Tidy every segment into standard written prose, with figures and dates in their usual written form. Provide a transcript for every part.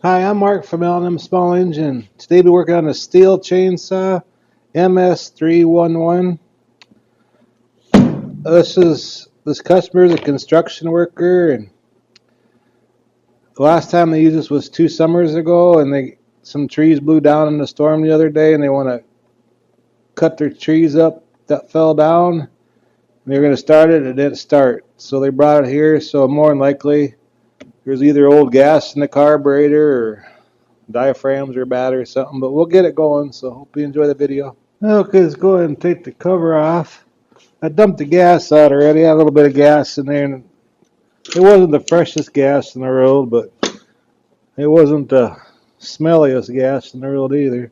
Hi, I'm Mark from L&M Small Engine. Today we're working on a Stihl chainsaw MS311. This customer is a construction worker, and the last time they used this was 2 summers ago, and some trees blew down in the storm the other day, and they want to cut their trees up that fell down. They were going to start it, it didn't start, so they brought it here. So more than likely there's either old gas in the carburetor or diaphragms are bad or something, but we'll get it going, so hope you enjoy the video. Okay, let's go ahead and take the cover off. I dumped the gas out already. I had a little bit of gas in there, and it wasn't the freshest gas in the world, but it wasn't the smelliest gas in the world either.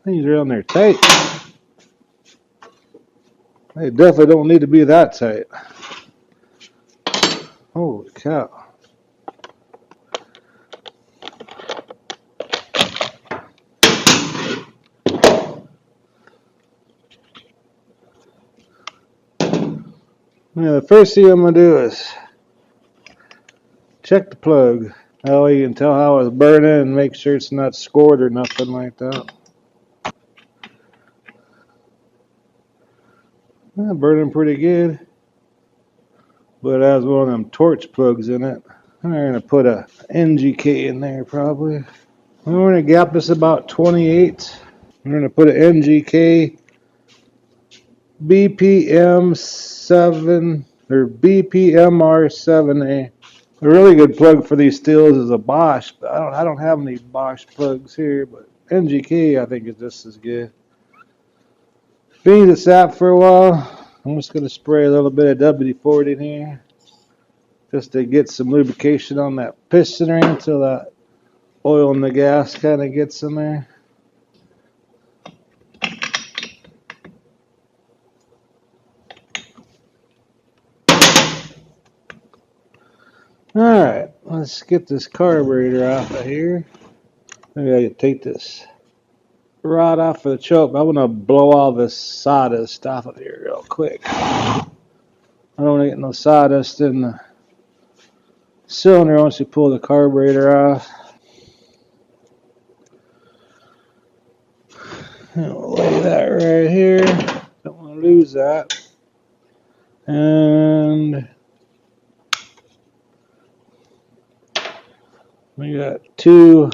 Things are on there tight. They definitely don't need to be that tight. Holy cow. Yeah, the first thing I'm going to do is check the plug. That way you can tell how it's burning and make sure it's not scored or nothing like that. Yeah, burning pretty good. But it has one of them torch plugs in it. I'm going to put a NGK in there probably. We're going to gap this about 28. I'm going to put an NGK BPM7 or BPMR7A. A really good plug for these Stihls is a Bosch, but I don't have any Bosch plugs here, but NGK I think is just as good. Beans it sat for a while. I'm just going to spray a little bit of WD-40 in here just to get some lubrication on that piston ring until that oil and the gas kind of gets in there. Alright, let's get this carburetor off of here. Maybe I could take this rod off of the choke. I want to blow all this sawdust off of here real quick. I don't want to get no sawdust in the cylinder once you pull the carburetor off. I'll lay that right here. Don't want to lose that. And we got two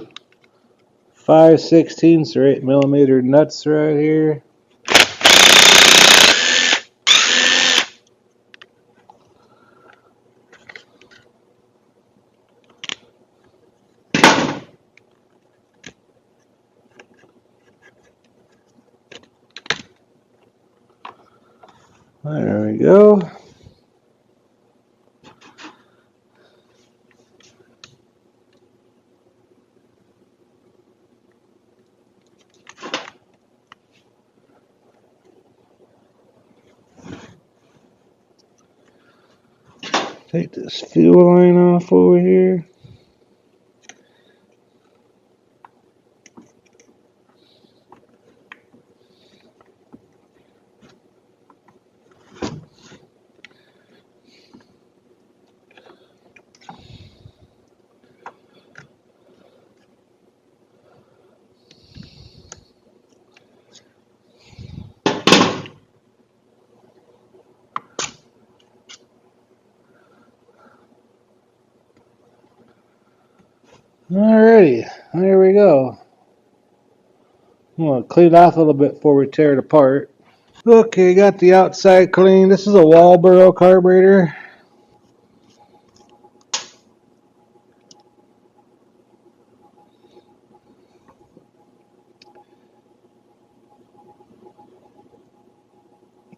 5/16 or 8mm nuts right here. There we go. Take this fuel line off over here. Alrighty, there we go. I'm going to clean it off a little bit before we tear it apart. Okay, got the outside clean. This is a Walboro carburetor.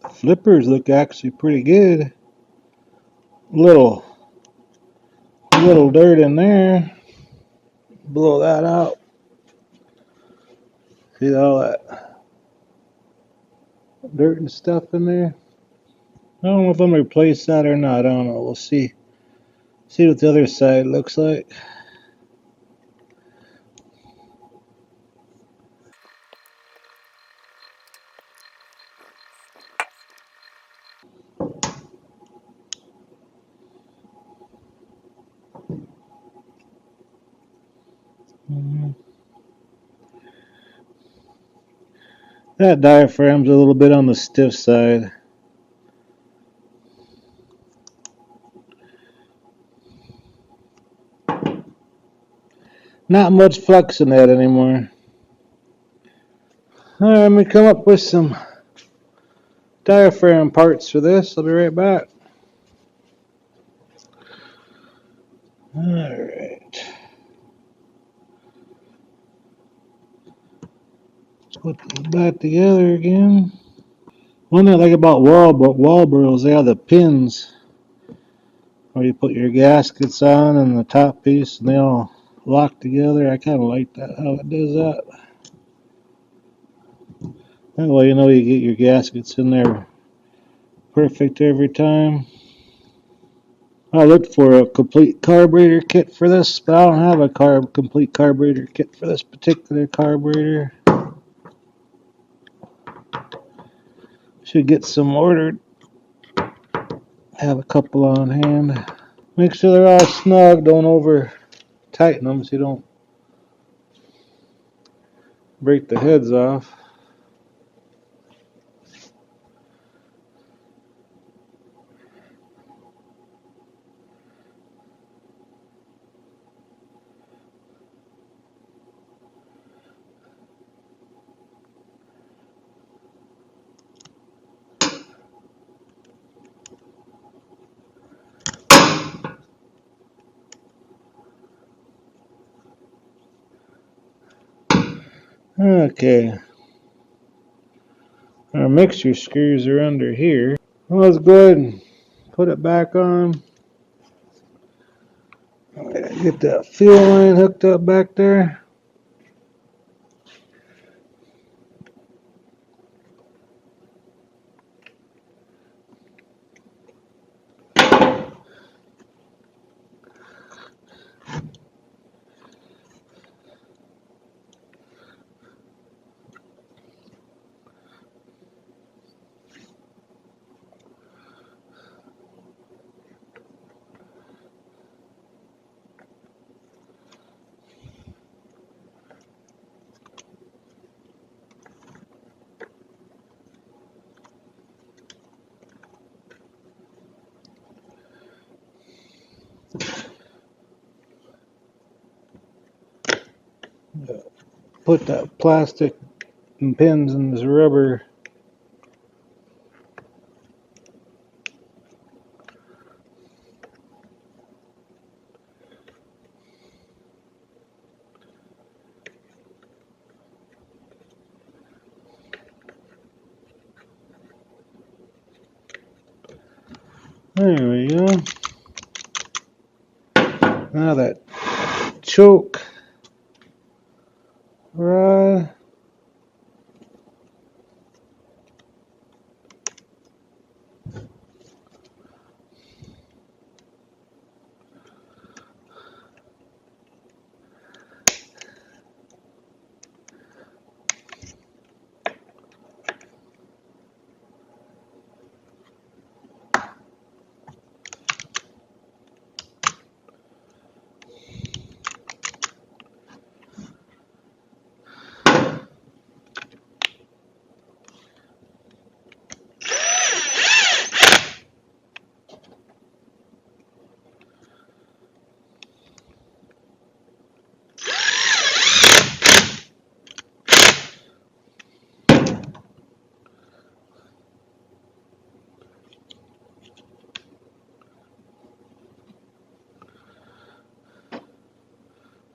The flippers look actually pretty good. Little dirt in there. Blow that out. See all that dirt and stuff in there? I don't know if I'm going to replace that or not. I don't know. We'll see. See what the other side looks like. That diaphragm's a little bit on the stiff side. Not much flex in that anymore. Alright, let me come up with some diaphragm parts for this. I'll be right back. Alright. Let's put this back together again. One thing I like about wall burrows, they have the pins where you put your gaskets on and the top piece and they all lock together. I kind of like that, how it does that. That way you know you get your gaskets in there perfect every time. I looked for a complete carburetor kit for this, but I don't have a complete carburetor kit for this particular carburetor. Should get some ordered. Have a couple on hand. Make sure they're all snug. Don't over tighten them so you don't break the heads off. Okay. Our mixture screws are under here. Well, let's go ahead and put it back on. Get that fuel line hooked up back there. Put that plastic and pins in this rubber. There we go. Now that choke rod.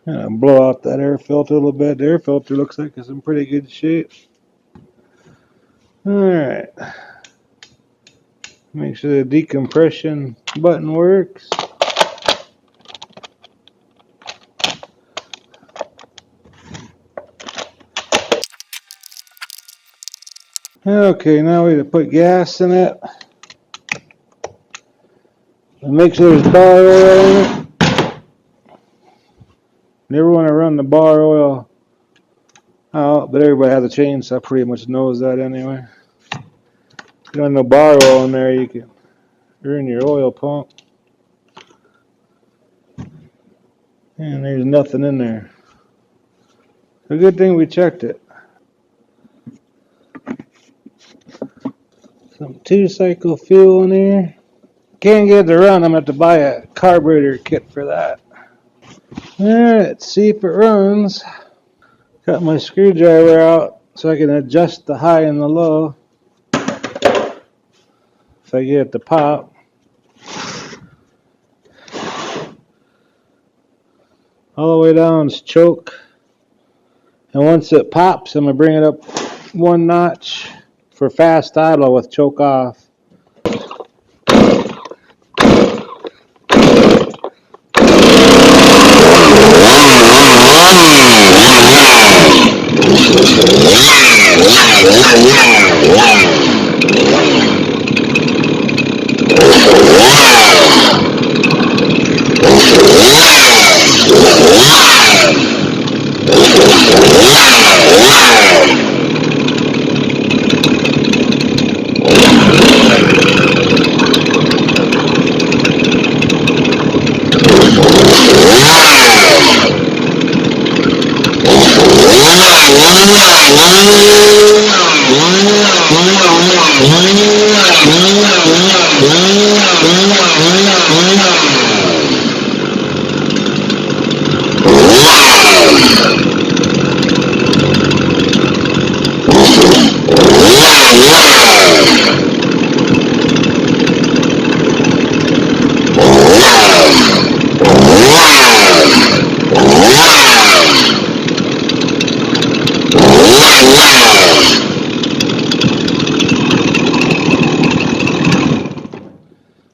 And blow out that air filter a little bit. The air filter looks like it's in pretty good shape. Alright. Make sure the decompression button works. Okay, now we have to put gas in it. And make sure there's bar oil in it. Never want to run the bar oil out, but everybody has a chainsaw pretty much knows that anyway. If you don't have no bar oil in there, you can ruin your oil pump. And there's nothing in there. A good thing we checked it. Some 2-cycle fuel in here. Can't get it to run. I'm going to have to buy a carburetor kit for that. Alright, let's see if it runs. Got my screwdriver out so I can adjust the high and the low. If I get it to pop. All the way down is choke. And once it pops, I'm going to bring it up 1 notch for fast idle with choke off.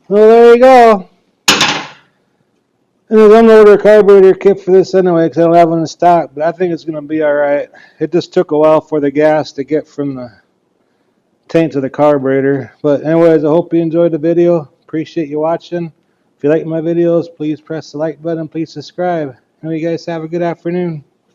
Well, there you go. And there's unloader carburetor kit for this anyway because I don't have one in stock, but I think it's going to be alright. It just took a while for the gas to get from the tank to the carburetor. But anyways, I hope you enjoyed the video. Appreciate you watching. If you like my videos, please press the like button. Please subscribe. And you guys have a good afternoon.